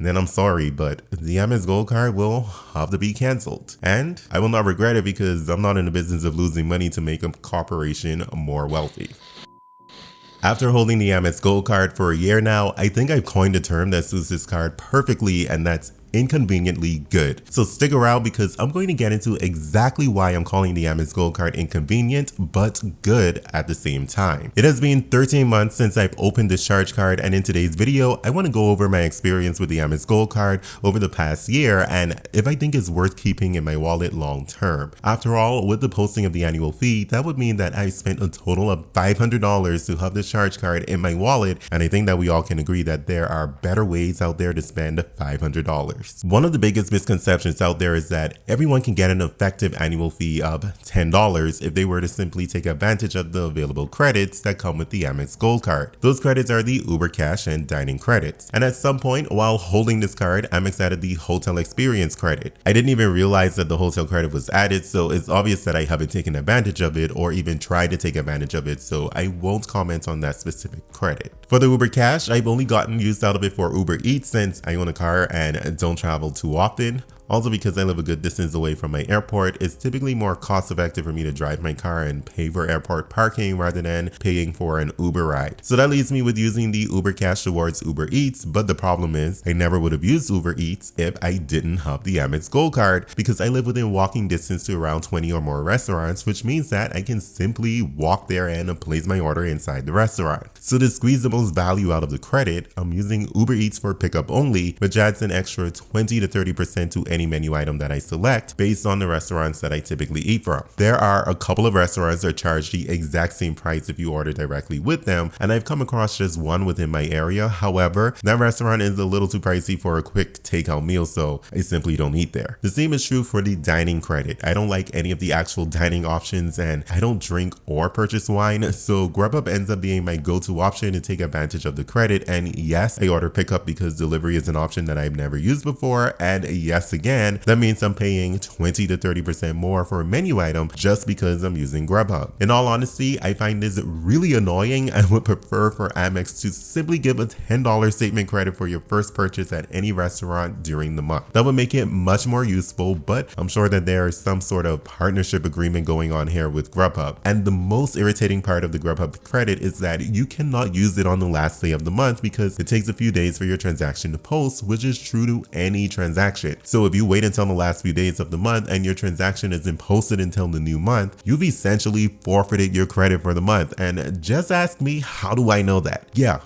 then I'm sorry, but the Amex Gold card will have to be canceled. And I will not regret it because I'm not in the business of losing money to make a corporation more wealthy. After holding the Amex Gold card for a year now, I think I've coined a term that suits this card perfectly, and that's inconveniently good. So stick around because I'm going to get into exactly why I'm calling the Amex Gold card inconvenient but good at the same time. It has been 13 months since I've opened this charge card, and in today's video I want to go over my experience with the Amex Gold card over the past year and if I think it's worth keeping in my wallet long term. After all, with the posting of the annual fee, that would mean that I spent a total of $500 to have this charge card in my wallet, and I think that we all can agree that there are better ways out there to spend $500. One of the biggest misconceptions out there is that everyone can get an effective annual fee of $10 if they were to simply take advantage of the available credits that come with the Amex Gold card. Those credits are the Uber Cash and dining credits. And at some point while holding this card, Amex added the hotel experience credit. I didn't even realize that the hotel credit was added, so it's obvious that I haven't taken advantage of it or even tried to take advantage of it, so I won't comment on that specific credit. For the Uber Cash, I've only gotten use out of it for Uber Eats since I own a car and don't travel too often. Also, because I live a good distance away from my airport, it's typically more cost effective for me to drive my car and pay for airport parking rather than paying for an Uber ride. So that leaves me with using the Uber Cash towards Uber Eats, but the problem is I never would have used Uber Eats if I didn't have the Amex Gold card because I live within walking distance to around 20 or more restaurants, which means that I can simply walk there and place my order inside the restaurant. So to squeeze the most value out of the credit, I'm using Uber Eats for pickup only, which adds an extra 20 to 30% to any menu item that I select based on the restaurants that I typically eat from. There are a couple of restaurants that charge the exact same price if you order directly with them, and I've come across just one within my area. However, that restaurant is a little too pricey for a quick takeout meal, so I simply don't eat there. The same is true for the dining credit. I don't like any of the actual dining options and I don't drink or purchase wine, so Grubhub ends up being my go-to option to take advantage of the credit. And yes, I order pickup because delivery is an option that I've never used before, and yes again, that means I'm paying 20 to 30% more for a menu item just because I'm using Grubhub. In all honesty, I find this really annoying and would prefer for Amex to simply give a $10 statement credit for your first purchase at any restaurant during the month. That would make it much more useful, but I'm sure that there is some sort of partnership agreement going on here with Grubhub. And the most irritating part of the Grubhub credit is that you cannot use it on the last day of the month because it takes a few days for your transaction to post, which is true to any transaction. So if you wait until the last few days of the month and your transaction isn't posted until the new month, you've essentially forfeited your credit for the month. And just ask me, how do I know that? Yeah,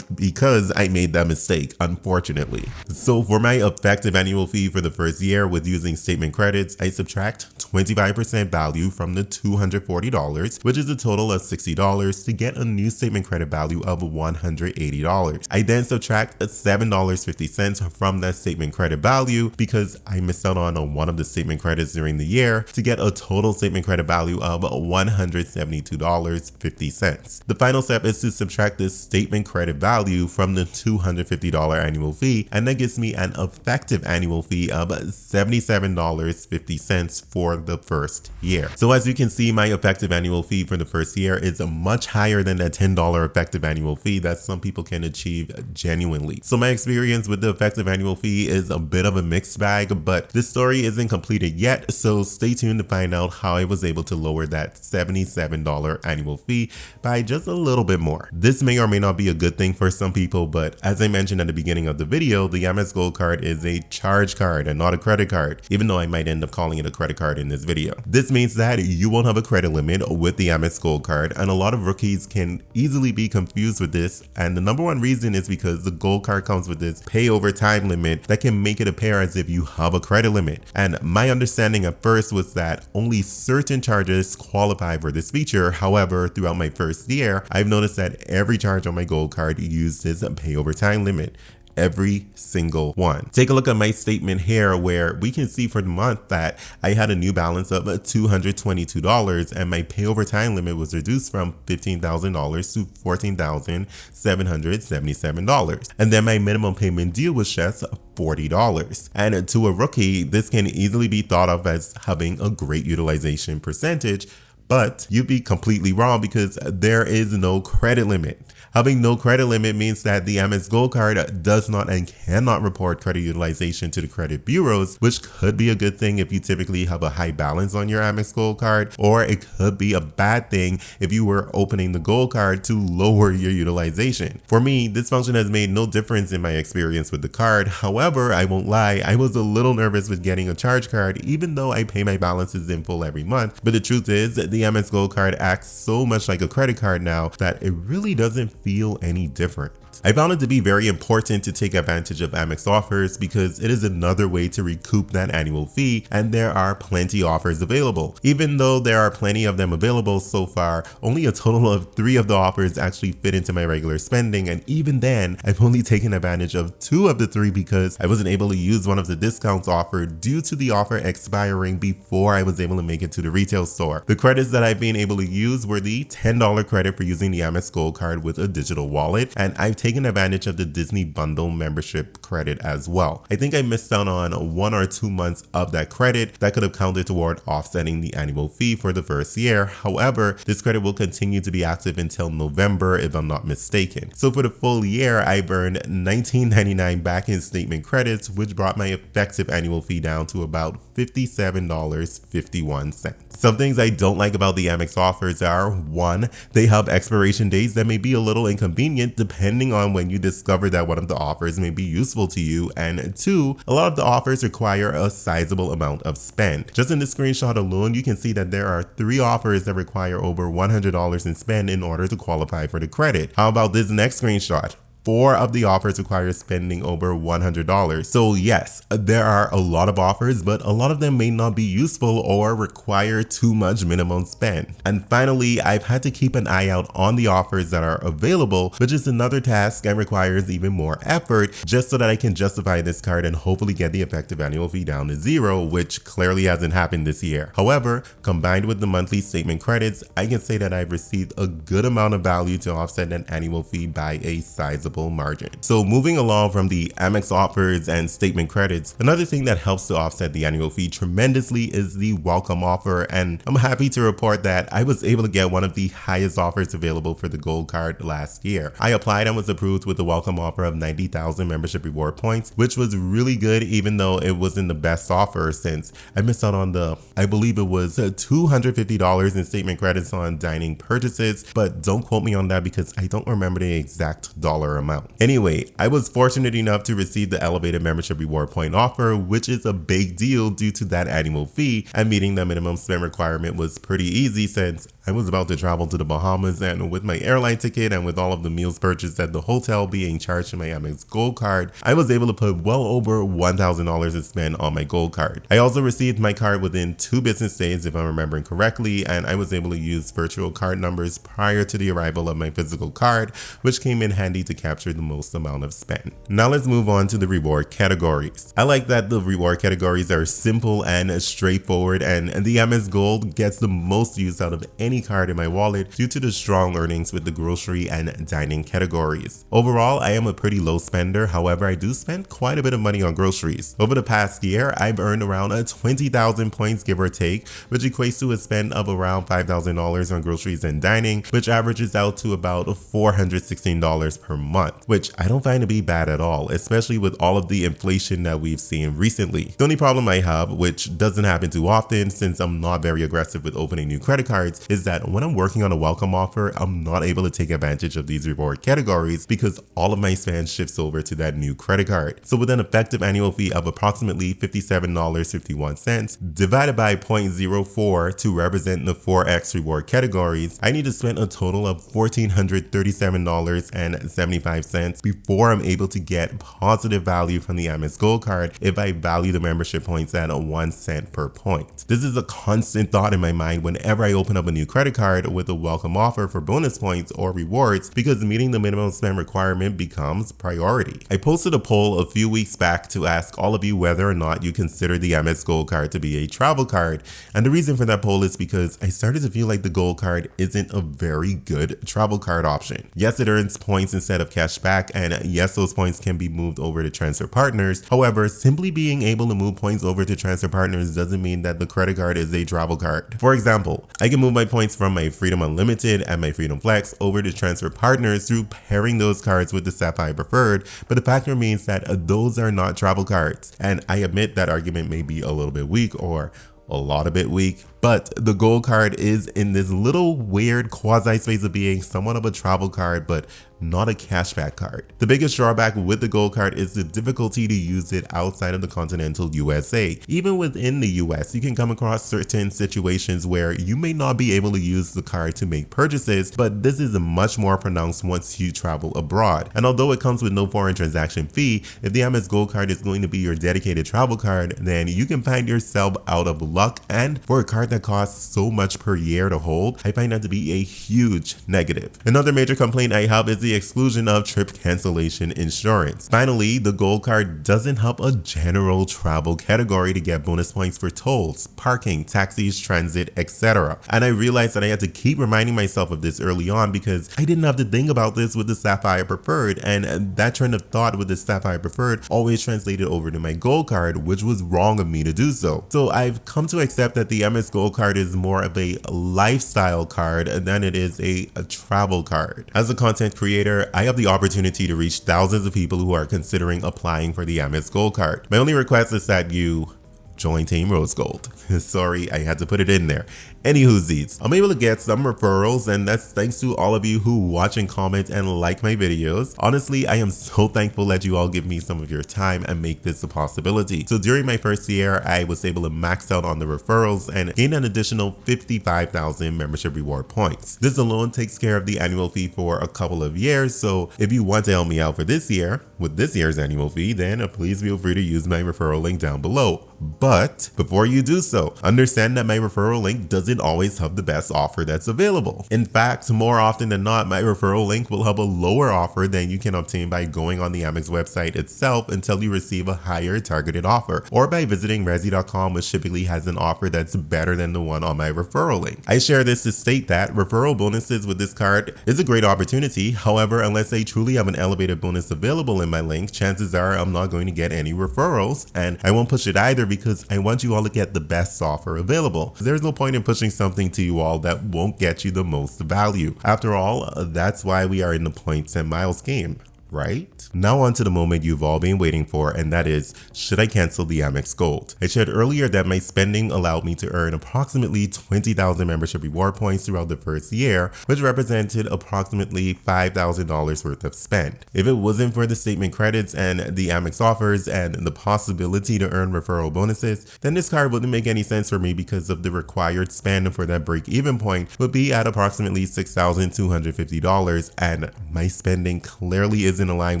because I made that mistake, unfortunately. So for my effective annual fee for the first year with using statement credits, I subtract 25% value from the $240, which is a total of $60 to get a new statement credit value of $180. I then subtract $7.50 from that statement credit value because I missed out on one of the statement credits during the year to get a total statement credit value of $172.50. The final step is to subtract this statement credit value from the $250 annual fee, and that gives me an effective annual fee of $77.50 for the first year. So as you can see, my effective annual fee for the first year is much higher than that $10 effective annual fee that some people can achieve genuinely. So my experience with the effective annual fee is a bit of a mixed bag, but this story isn't completed yet, so stay tuned to find out how I was able to lower that $77 annual fee by just a little bit more. This may or may not be a good thing for some people, but as I mentioned at the beginning of the video, the Amex Gold card is a charge card and not a credit card, even though I might end up calling it a credit card in this video. This means that you won't have a credit limit with the Amex Gold card, and a lot of rookies can easily be confused with this, and the number one reason is because the Gold card comes with this pay over time limit that can make it appear as if you have a credit limit. And my understanding at first was that only certain charges qualify for this feature. However, throughout my first year, I've noticed that every charge on my Gold card used this pay over time limit. Every single one. Take a look at my statement here where we can see for the month that I had a new balance of $222 and my pay over time limit was reduced from $15,000 to $14,777. And then my minimum payment due was just $40. And to a rookie, this can easily be thought of as having a great utilization percentage. But you'd be completely wrong because there is no credit limit. Having no credit limit means that the Amex Gold card does not and cannot report credit utilization to the credit bureaus, which could be a good thing if you typically have a high balance on your Amex Gold card, or it could be a bad thing if you were opening the Gold card to lower your utilization. For me, this function has made no difference in my experience with the card. However, I won't lie, I was a little nervous with getting a charge card even though I pay my balances in full every month. But the truth is, the Amex Gold card acts so much like a credit card now that it really doesn't feel any different. I found it to be very important to take advantage of Amex offers because it is another way to recoup that annual fee, and there are plenty offers available. Even though there are plenty of them available so far, only a total of 3 of the offers actually fit into my regular spending, and even then, I've only taken advantage of 2 of the 3 because I wasn't able to use one of the discounts offered due to the offer expiring before I was able to make it to the retail store. The credits that I've been able to use were the $10 credit for using the Amex Gold card with a digital wallet, and I've taken advantage of the Disney bundle membership credit as well. I think I missed out on 1 or 2 months of that credit that could have counted toward offsetting the annual fee for the first year. However, this credit will continue to be active until November if I'm not mistaken. So for the full year, I burned $19.99 back in statement credits, which brought my effective annual fee down to about $57.51. Some things I don't like about the Amex offers are: 1, they have expiration dates that may be a little inconvenient depending on when you discover that one of the offers may be useful to you, and 2, a lot of the offers require a sizable amount of spend. Just in the screenshot alone, you can see that there are 3 offers that require over $100 in spend in order to qualify for the credit. How about this next screenshot? 4 of the offers require spending over $100. So yes, there are a lot of offers, but a lot of them may not be useful or require too much minimum spend. And finally, I've had to keep an eye out on the offers that are available, which is another task and requires even more effort just so that I can justify this card and hopefully get the effective annual fee down to 0, which clearly hasn't happened this year. However, combined with the monthly statement credits, I can say that I've received a good amount of value to offset an annual fee by a sizable margin. So moving along from the Amex offers and statement credits, another thing that helps to offset the annual fee tremendously is the welcome offer, and I'm happy to report that I was able to get one of the highest offers available for the Gold card last year. I applied and was approved with a welcome offer of 90,000 membership reward points, which was really good even though it wasn't the best offer since I missed out on I believe it was $250 in statement credits on dining purchases, but don't quote me on that because I don't remember the exact dollar amount. Anyway, I was fortunate enough to receive the elevated membership reward point offer, which is a big deal due to that annual fee, and meeting the minimum spend requirement was pretty easy since I was about to travel to the Bahamas, and with my airline ticket and with all of the meals purchased at the hotel being charged to my Amex Gold card, I was able to put well over $1,000 in spend on my Gold card. I also received my card within 2 business days if I'm remembering correctly, and I was able to use virtual card numbers prior to the arrival of my physical card, which came in handy to capture the most amount of spend. Now let's move on to the reward categories. I like that the reward categories are simple and straightforward, and the Amex Gold gets the most use out of any card in my wallet due to the strong earnings with the grocery and dining categories. Overall, I am a pretty low spender, however I do spend quite a bit of money on groceries. Over the past year, I've earned around 20,000 points give or take, which equates to a spend of around $5,000 on groceries and dining, which averages out to about $416 per month, which I don't find to be bad at all, especially with all of the inflation that we've seen recently. The only problem I have, which doesn't happen too often since I'm not very aggressive with opening new credit cards, is that when I'm working on a welcome offer, I'm not able to take advantage of these reward categories because all of my spend shifts over to that new credit card. So with an effective annual fee of approximately $57.51 divided by 0.04 to represent the 4x reward categories, I need to spend a total of $1,437.75 before I'm able to get positive value from the Amex Gold card if I value the membership points at 1 cent per point. This is a constant thought in my mind whenever I open up a new credit card with a welcome offer for bonus points or rewards because meeting the minimum spend requirement becomes priority. I posted a poll a few weeks back to ask all of you whether or not you consider the Amex Gold card to be a travel card, and the reason for that poll is because I started to feel like the Gold card isn't a very good travel card option. Yes, it earns points instead of cash back, and yes, those points can be moved over to transfer partners. However, simply being able to move points over to transfer partners doesn't mean that the credit card is a travel card. For example, I can move my points points from my Freedom Unlimited and my Freedom Flex over to transfer partners through pairing those cards with the Sapphire Preferred, but the fact remains that those are not travel cards. And I admit that argument may be a little bit weak or a lot of bit weak, but the gold card is in this little weird quasi space of being somewhat of a travel card, but not a cashback card. The biggest drawback with the gold card is the difficulty to use it outside of the continental USA. Even within the US, you can come across certain situations where you may not be able to use the card to make purchases, but this is much more pronounced once you travel abroad. And although it comes with no foreign transaction fee, if the Amex Gold card is going to be your dedicated travel card, then you can find yourself out of luck. And for a card that costs so much per year to hold, I find that to be a huge negative. Another major complaint I have is the exclusion of trip cancellation insurance. Finally, the gold card doesn't help a general travel category to get bonus points for tolls, parking, taxis, transit, etc. And I realized that I had to keep reminding myself of this early on because I didn't have to think about this with the Sapphire Preferred, and that trend of thought with the Sapphire Preferred always translated over to my gold card, which was wrong of me to do so. So I've come to accept that the Amex Gold card is more of a lifestyle card than it is a travel card. As a content creator, I have the opportunity to reach thousands of people who are considering applying for the Amex Gold card. My only request is that you join Team Rose Gold. Sorry, I had to put it in there. Anywhoosies, I'm able to get some referrals, and that's thanks to all of you who watch and comment and like my videos. Honestly, I am so thankful that you all give me some of your time and make this a possibility. So during my first year, I was able to max out on the referrals and gain an additional 55,000 membership reward points. This alone takes care of the annual fee for a couple of years, so if you want to help me out for this year with this year's annual fee, then please feel free to use my referral link down below. But before you do so, understand that my referral link doesn't always have the best offer that's available. In fact, more often than not, my referral link will have a lower offer than you can obtain by going on the Amex website itself until you receive a higher targeted offer, or by visiting Resy.com, which typically has an offer that's better than the one on my referral link. I share this to state that referral bonuses with this card is a great opportunity. However, unless I truly have an elevated bonus available in my link, chances are I'm not going to get any referrals, and I won't push it either because I want you all to get the best offer available. There's no point in pushing something to you all that won't get you the most value. After all, that's why we are in the points and miles game, right? Now on to the moment you've all been waiting for, and that is, should I cancel the Amex Gold? I shared earlier that my spending allowed me to earn approximately 20,000 membership reward points throughout the first year, which represented approximately $5,000 worth of spend. If it wasn't for the statement credits and the Amex offers and the possibility to earn referral bonuses, then this card wouldn't make any sense for me because of the required spend for that break-even point would be at approximately $6,250, and my spending clearly isn't aligned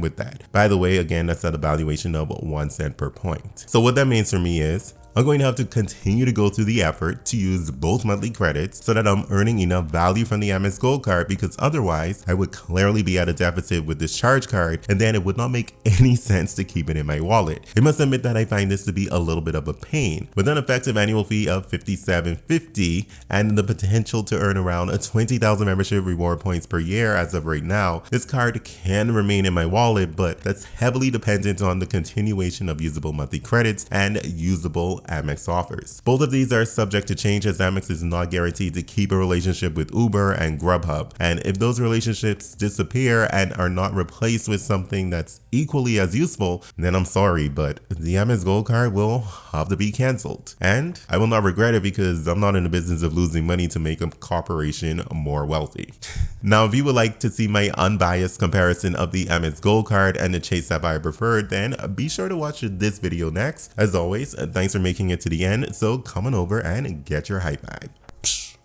with that. By the way, again, that's at a valuation of 1 cent per point. So what that means for me is I'm going to have to continue to go through the effort to use both monthly credits so that I'm earning enough value from the Amex Gold card, because otherwise I would clearly be at a deficit with this charge card, and then it would not make any sense to keep it in my wallet. I must admit that I find this to be a little bit of a pain. With an effective annual fee of $57.50 and the potential to earn around 20,000 membership reward points per year as of right now, this card can remain in my wallet, but that's heavily dependent on the continuation of usable monthly credits and usable Amex offers. Both of these are subject to change, as Amex is not guaranteed to keep a relationship with Uber and Grubhub. And if those relationships disappear and are not replaced with something that's equally as useful, then I'm sorry, but the Amex Gold card will have to be canceled. And I will not regret it because I'm not in the business of losing money to make a corporation more wealthy. Now, if you would like to see my unbiased comparison of the Amex Gold card and the Chase Sapphire Preferred, then be sure to watch this video next. As always, thanks for making it to the end, so come on over and get your hype bag.